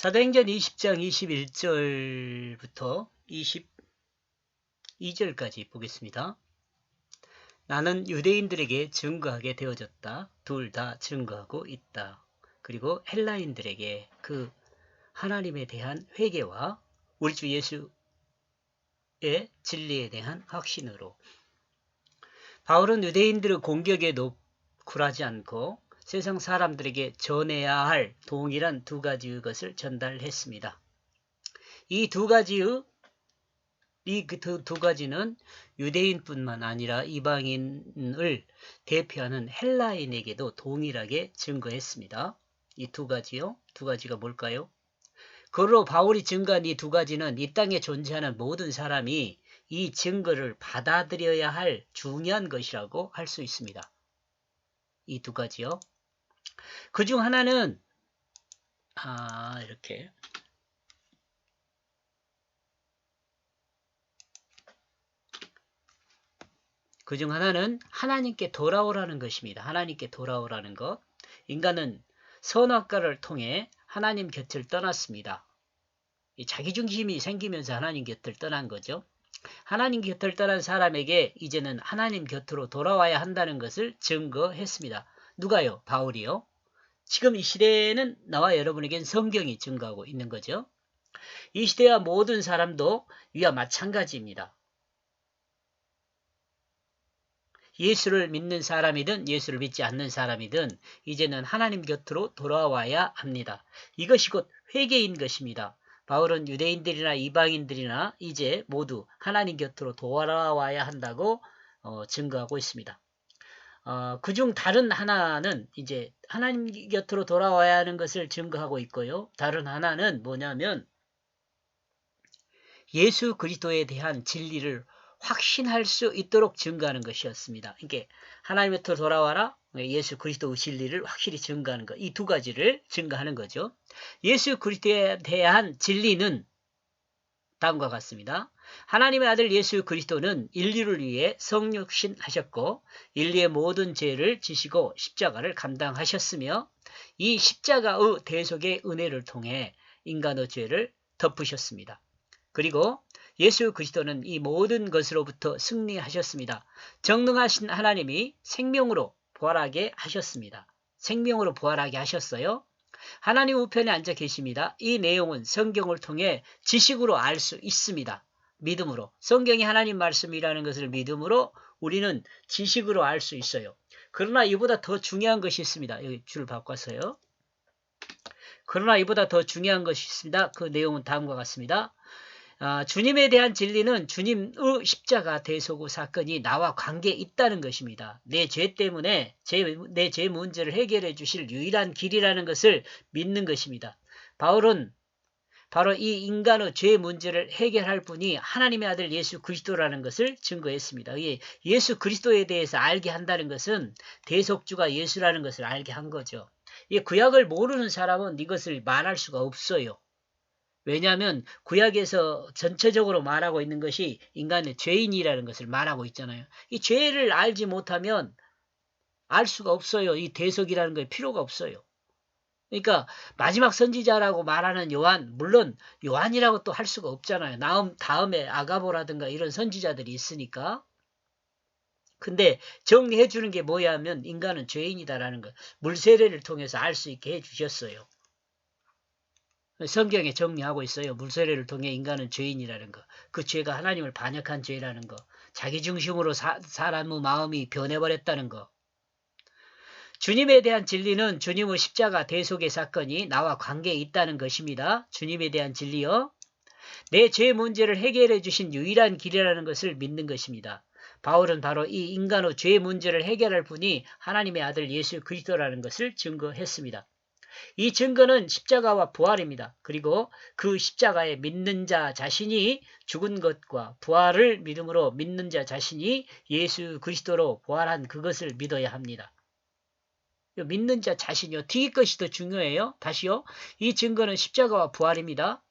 사도행전 20장 21절부터 22절까지 보겠습니다. 나는 유대인들에게 증거하게 되어졌다. 둘 다 증거하고 있다. 그리고 헬라인들에게 그 하나님에 대한 회개와 우리 주 예수의 진리에 대한 확신으로. 바울은 유대인들의 공격에 굴하지 않고 세상 사람들에게 전해야 할 동일한 두 가지의 것을 전달했습니다. 이 두 가지는 유대인뿐만 아니라 이방인을 대표하는 헬라인에게도 동일하게 증거했습니다. 이 두 가지요? 두 가지가 뭘까요? 그러로 바울이 증거한 이 두 가지는 이 땅에 존재하는 모든 사람이 이 증거를 받아들여야 할 중요한 것이라고 할 수 있습니다. 이 두 가지요. 그 중 하나는 이렇게 그 중 하나는 하나님께 돌아오라는 것입니다. 하나님께 돌아오라는 것. 인간은 선악과를 통해 하나님 곁을 떠났습니다. 자기중심이 생기면서 하나님 곁을 떠난 거죠. 하나님 곁을 떠난 사람에게 이제는 하나님 곁으로 돌아와야 한다는 것을 증거했습니다. 누가요? 바울이요. 지금 이 시대에는 나와 여러분에겐 성경이 증거하고 있는 거죠. 이 시대와 모든 사람도 이와 마찬가지입니다. 예수를 믿는 사람이든 예수를 믿지 않는 사람이든 이제는 하나님 곁으로 돌아와야 합니다. 이것이 곧 회개인 것입니다. 바울은 유대인들이나 이방인들이나 이제 모두 하나님 곁으로 돌아와야 한다고 증거하고 있습니다. 그중 다른 하나는 이제 하나님 곁으로 돌아와야 하는 것을 증거하고 있고요. 다른 하나는 뭐냐면 예수 그리스도에 대한 진리를 확신할 수 있도록 증거하는 것이었습니다. 이게 하나님 곁으로 돌아와라, 예수 그리스도의 진리를 확실히 증거하는 것, 이 두 가지를 증거하는 거죠. 예수 그리스도에 대한 진리는 다음과 같습니다. 하나님의 아들 예수 그리스도는 인류를 위해 성육신하셨고 인류의 모든 죄를 지시고 십자가를 감당하셨으며 이 십자가의 대속의 은혜를 통해 인간의 죄를 덮으셨습니다. 그리고 예수 그리스도는 이 모든 것으로부터 승리하셨습니다. 전능하신 하나님이 생명으로 부활하게 하셨습니다. 생명으로 부활하게 하셨어요. 하나님 우편에 앉아 계십니다. 이 내용은 성경을 통해 지식으로 알 수 있습니다. 믿음으로. 성경이 하나님 말씀이라는 것을 믿음으로 우리는 지식으로 알 수 있어요. 그러나 이보다 더 중요한 것이 있습니다. 여기 줄 바꿨어요. 그러나 이보다 더 중요한 것이 있습니다. 그 내용은 다음과 같습니다. 주님에 대한 진리는 주님의 십자가 대속의 사건이 나와 관계에 있다는 것입니다. 내 죄 때문에 내 죄 문제를 해결해 주실 유일한 길이라는 것을 믿는 것입니다. 바울은 바로 이 인간의 죄 문제를 해결할 분이 하나님의 아들 예수 그리스도라는 것을 증거했습니다. 예수 그리스도에 대해서 알게 한다는 것은 대속주가 예수라는 것을 알게 한 거죠. 구약을 모르는 사람은 이것을 말할 수가 없어요. 왜냐하면 구약에서 전체적으로 말하고 있는 것이 인간의 죄인이라는 것을 말하고 있잖아요. 이 죄를 알지 못하면 알 수가 없어요. 이 대속이라는 게 필요가 없어요. 그러니까 마지막 선지자라고 말하는 요한, 물론 요한이라고 또 할 수가 없잖아요. 다음에 아가보라든가 이런 선지자들이 있으니까. 근데 정리해 주는 게 뭐야 하면 인간은 죄인이다라는 것, 물세례를 통해서 알 수 있게 해 주셨어요. 성경에 정리하고 있어요. 물세례를 통해 인간은 죄인이라는 거. 그 죄가 하나님을 반역한 죄라는 거. 자기중심으로 사람의 마음이 변해버렸다는 거. 주님에 대한 진리는 주님의 십자가 대속의 사건이 나와 관계에 있다는 것입니다. 주님에 대한 진리요. 내 죄 문제를 해결해 주신 유일한 길이라는 것을 믿는 것입니다. 바울은 바로 이 인간의 죄 문제를 해결할 분이 하나님의 아들 예수 그리스도라는 것을 증거했습니다. 이 증거는 십자가와 부활입니다. 그리고 그 십자가에 믿는 자 자신이 죽은 것과 부활을 믿음으로 믿는 자 자신이 예수 그리스도로 부활한 그것을 믿어야 합니다. 믿는 자 자신이요. 뒤의 것이 더 중요해요. 다시요. 이 증거는 십자가와 부활입니다.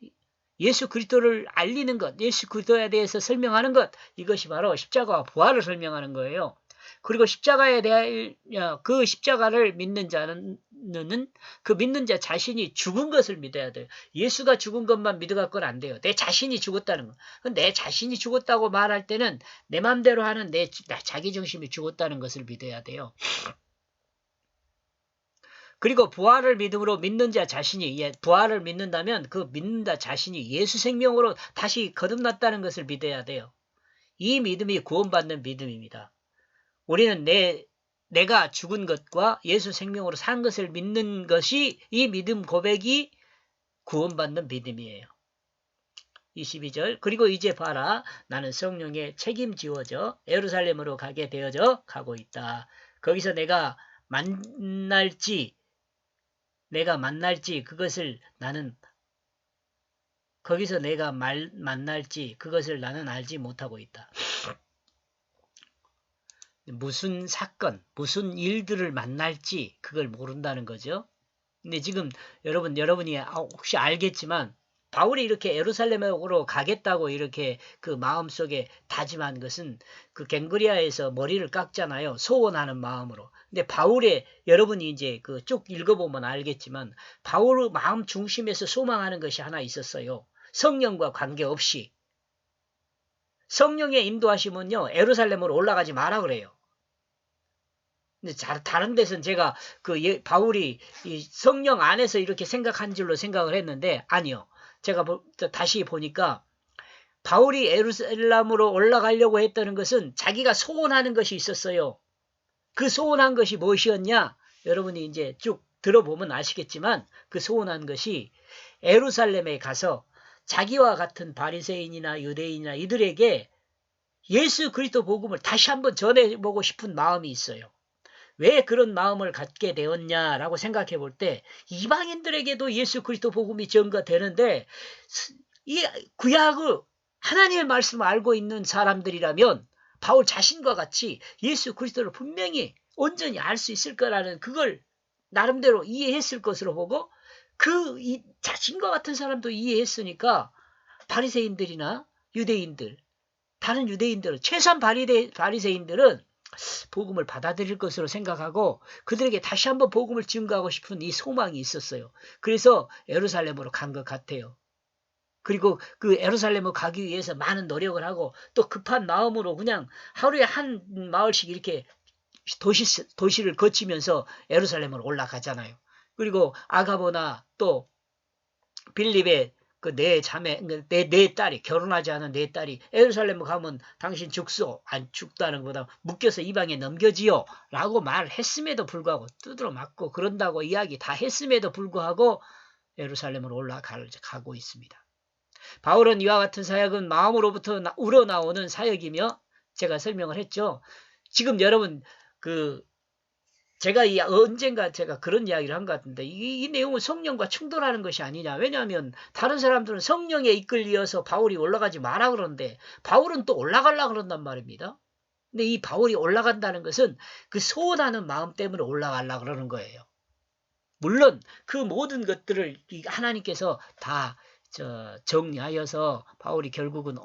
예수 그리스도를 알리는 것, 예수 그리스도에 대해서 설명하는 것, 이것이 바로 십자가와 부활을 설명하는 거예요. 그리고 십자가에 대한 그 십자가를 믿는 자는 믿는 그 믿는 자 자신이 죽은 것을 믿어야 돼요. 예수가 죽은 것만 믿어갖고는 안 돼요. 내 자신이 죽었다는 거. 내 자신이 죽었다고 말할 때는 내 마음대로 하는 내 자기 중심이 죽었다는 것을 믿어야 돼요. 그리고 부활을 믿음으로 믿는 자 자신이 부활을 믿는다면 그 믿는 자 자신이 예수 생명으로 다시 거듭났다는 것을 믿어야 돼요. 이 믿음이 구원받는 믿음입니다. 우리는 내가 죽은 것과 예수 생명으로 산 것을 믿는 것이 이 믿음 고백이 구원받는 믿음이에요. 22절 그리고 이제 봐라 나는 성령에 책임지워져 예루살렘으로 가게 되어져 가고 있다. 거기서 내가 만날지 그것을 나는 거기서 내가 만날지 그것을 나는 알지 못하고 있다. 무슨 사건, 무슨 일들을 만날지 그걸 모른다는 거죠. 근데 지금 여러분이 혹시 알겠지만 바울이 이렇게 예루살렘으로 가겠다고 이렇게 그 마음속에 다짐한 것은 그 갱그리아에서 머리를 깎잖아요. 소원하는 마음으로. 근데 바울의 여러분이 이제 그 쭉 읽어보면 알겠지만 바울의 마음 중심에서 소망하는 것이 하나 있었어요. 성령과 관계없이. 성령의 인도하시면요. 예루살렘으로 올라가지 마라 그래요. 근데 다른 데서는 제가 바울이 이 성령 안에서 이렇게 생각한 줄로 생각을 했는데 아니요. 제가 다시 보니까 바울이 예루살렘으로 올라가려고 했다는 것은 자기가 소원하는 것이 있었어요. 그 소원한 것이 무엇이었냐? 여러분이 이제 쭉 들어보면 아시겠지만 그 소원한 것이 예루살렘에 가서 자기와 같은 바리새인이나 유대인이나 이들에게 예수 그리스도 복음을 다시 한번 전해보고 싶은 마음이 있어요. 왜 그런 마음을 갖게 되었냐라고 생각해 볼 때 이방인들에게도 예수 그리스도 복음이 전가되는데 이 구약을 하나님의 말씀을 알고 있는 사람들이라면 바울 자신과 같이 예수 그리스도를 분명히 온전히 알 수 있을 거라는 그걸 나름대로 이해했을 것으로 보고 이 자신과 같은 사람도 이해했으니까 바리새인들이나 유대인들 다른 유대인들은 최소한 바리새인들은 복음을 받아들일 것으로 생각하고 그들에게 다시 한번 복음을 증거하고 싶은 이 소망이 있었어요. 그래서 예루살렘으로 간 것 같아요. 그리고 그 예루살렘으로 가기 위해서 많은 노력을 하고 또 급한 마음으로 그냥 하루에 한 마을씩 이렇게 도시를 거치면서 예루살렘으로 올라가잖아요. 그리고 아가보나 또 빌립의 그 네 자매, 네 딸이, 결혼하지 않은 네 딸이 예루살렘 가면 당신 죽소, 안 죽다는 것보다 묶여서 이방에 넘겨지요. 라고 말했음에도 불구하고 두드러 맞고 그런다고 이야기 다 했음에도 불구하고 예루살렘으로 올라가고 있습니다. 바울은 이와 같은 사역은 마음으로부터 우러나오는 사역이며 제가 설명을 했죠. 지금 여러분 제가 언젠가 제가 그런 이야기를 한 것 같은데 이 내용은 성령과 충돌하는 것이 아니냐. 왜냐하면 다른 사람들은 성령에 이끌려서 바울이 올라가지 마라 그러는데 바울은 또 올라가려고 그런단 말입니다. 근데 이 바울이 올라간다는 것은 그 소원하는 마음 때문에 올라가려고 그러는 거예요. 물론 그 모든 것들을 하나님께서 다 정리하여서 바울이 결국은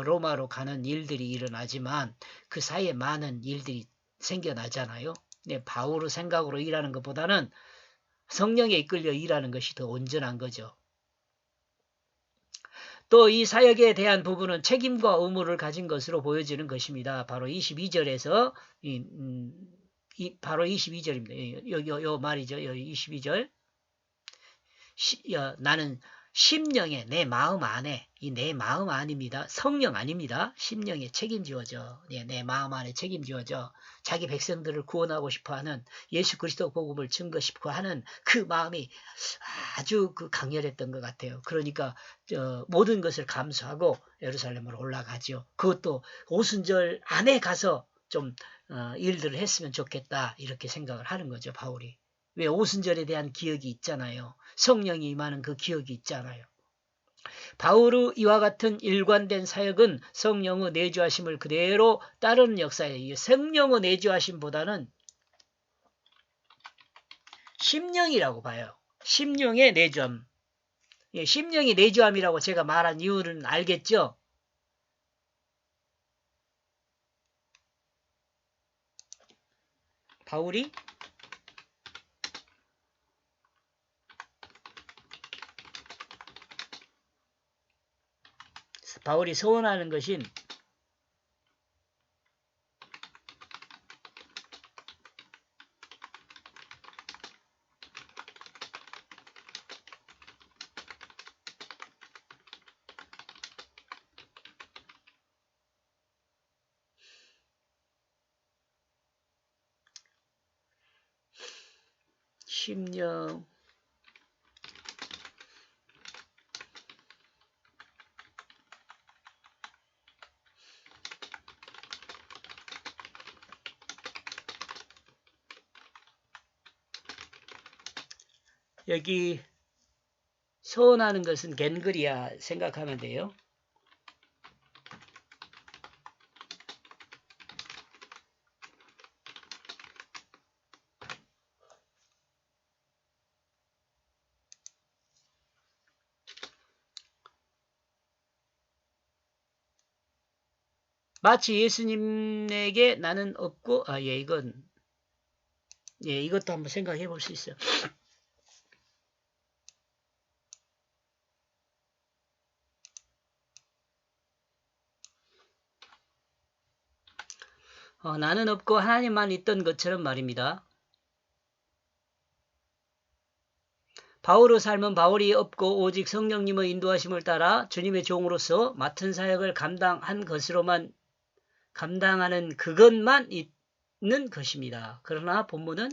로마로 가는 일들이 일어나지만 그 사이에 많은 일들이 생겨나잖아요. 네, 바울의 생각으로 일하는 것보다는 성령에 이끌려 일하는 것이 더 온전한 거죠. 또 이 사역에 대한 부분은 책임과 의무를 가진 것으로 보여지는 것입니다. 바로 22절에서 바로 22절입니다. 요 말이죠. 22절. 나는 심령에 내 마음 안에 이 내 마음 아닙니다. 성령 아닙니다. 심령에 책임지어져. 내 마음 안에 책임지어져. 자기 백성들을 구원하고 싶어하는 예수 그리스도 복음을 증거 싶어하는 그 마음이 아주 강렬했던 것 같아요. 그러니까 모든 것을 감수하고 예루살렘으로 올라가죠. 그것도 오순절 안에 가서 좀 일들을 했으면 좋겠다 이렇게 생각을 하는 거죠. 바울이. 왜 오순절에 대한 기억이 있잖아요. 성령이 임하는 그 기억이 있잖아요. 바울의 이와 같은 일관된 사역은 성령의 내주하심을 그대로 따르는 역사예요. 성령의 내주하심보다는 심령이라고 봐요. 심령의 내주함. 심령이 내주함이라고 제가 말한 이유는 알겠죠? 바울이 바울이 서원하는 것인 심령 여기 서원하는 것은 겐그리아 생각하면 돼요. 마치 예수님에게 나는 없고 이것도 한번 생각해 볼 수 있어요. 나는 없고 하나님만 있던 것처럼 말입니다. 바울의 삶은 바울이 없고 오직 성령님의 인도하심을 따라 주님의 종으로서 맡은 사역을 감당하는 그것만 있는 것입니다. 그러나 본문은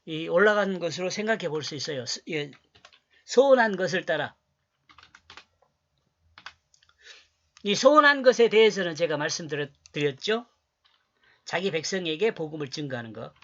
이 올라간 것으로 생각해 볼 수 있어요. 소원한 것을 따라. 이 소원한 것에 대해서는 제가 말씀드렸죠. 자기 백성에게 복음을 증거하는 것.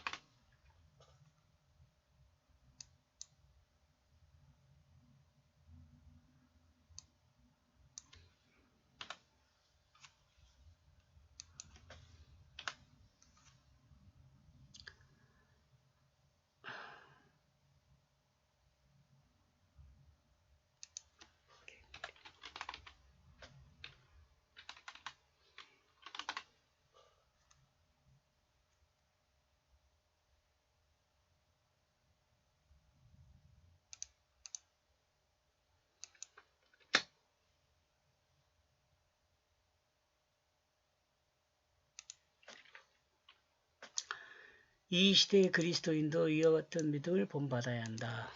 이 시대의 그리스도인도 이와 같은 믿음을 본받아야 한다.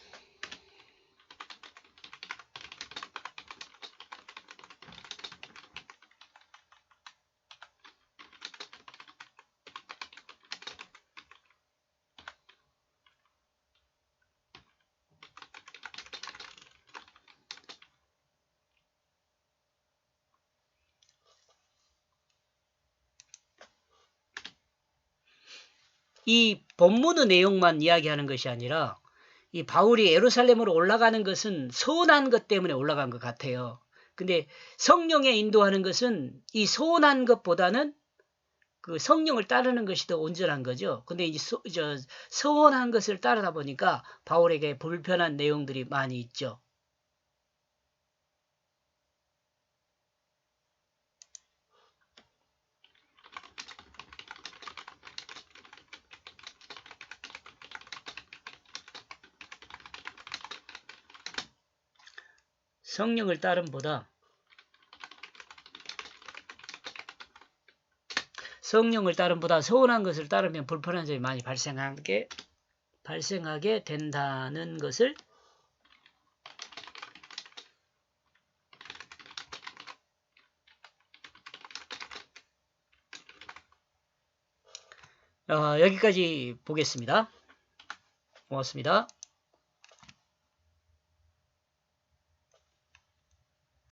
이 본문의 내용만 이야기하는 것이 아니라 이 바울이 예루살렘으로 올라가는 것은 서운한 것 때문에 올라간 것 같아요. 근데 성령에 인도하는 것은 이 서운한 것보다는 그 성령을 따르는 것이 더 온전한 거죠. 근데 이제 서운한 것을 따르다 보니까 바울에게 불편한 내용들이 많이 있죠. 성령을 따름보다 서운한 것을 따르면 불편한 점이 많이 발생하게 된다는 것을 여기까지 보겠습니다. 고맙습니다.